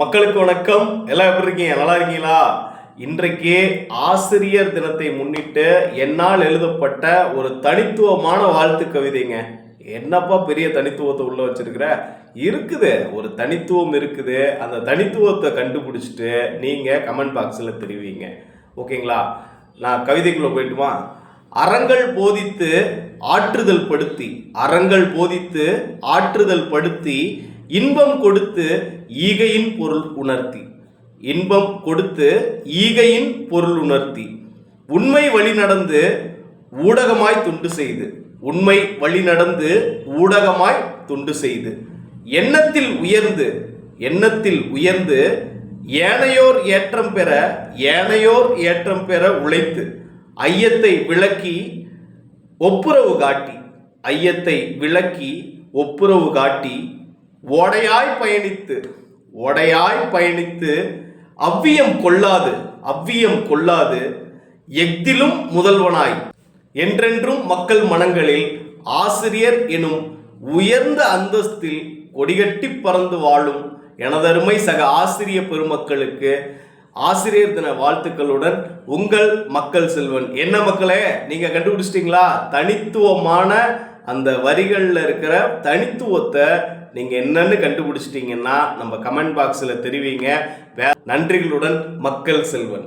மக்களுக்கு வணக்கம். எல்லாம் எப்படி இருக்கீங்க? நல்லா இருக்கீங்களா? இன்றைக்கு ஆசிரியர் தினத்தை முன்னிட்டு என்னால் எழுதப்பட்ட ஒரு தனித்துவமான வாழ்த்து கவிதைங்க. என்னப்பா பெரிய தனித்துவத்தை உள்ள வச்சிருக்கிற? இருக்குது, ஒரு தனித்துவம் இருக்குது. அந்த தனித்துவத்தை கண்டுபிடிச்சிட்டு நீங்க கமெண்ட் பாக்ஸில் தெரிவிங்க. ஓகேங்களா? நான் கவிதைக்குள்ள போயிட்டுமா? அறங்கள் போதித்து ஆற்றுதல் படுத்தி, அறங்கள் போதித்து ஆற்றுதல் படுத்தி, இன்பம் கொடுத்து ஈகையின் பொருள் உணர்த்தி, இன்பம் கொடுத்து ஈகையின் பொருள் உணர்த்தி, உண்மை வழி நடந்து ஊடகமாய் துண்டு செய்து, உண்மை வழி நடந்து ஊடகமாய் துண்டு செய்து, எண்ணத்தில் உயர்ந்து, எண்ணத்தில் உயர்ந்து, ஏனையோர் ஏற்றம் பெற, ஏனையோர் ஏற்றம் பெற உழைத்து, ஐயத்தை விளக்கி ஒப்புரவு காட்டி, ஐயத்தை விளக்கி ஒப்புரவு காட்டி, ஓடையாய் பயணித்து, ஓடையாய் பயணித்து, அவ்வியம் கொள்ளாது, அவ்வியம் கொள்ளாது, எஃதிலும் முதல்வனாய், என்றென்றும் மக்கள் மனங்களில் ஆசிரியர் எனும் உயர்ந்த அந்தஸ்தில் கொடிகட்டி பறந்து வாழும் எனதருமை சக ஆசிரிய பெருமக்களுக்கு ஆசிரியர் தின வாழ்த்துக்களுடன் உங்கள் மக்கள் செல்வன். என்ன மக்களே, நீங்க கண்டுபிடிச்சிட்டீங்களா? தனித்துவமான அந்த வரிகளில் இருக்கிற தனித்துவத்தை நீங்கள் என்னன்னு கண்டுபிடிச்சிட்டிங்கன்னா நம்ம கமெண்ட் பாக்ஸில் தெரிவிங்க. நன்றிகளுடன் மக்கள் செல்வன்.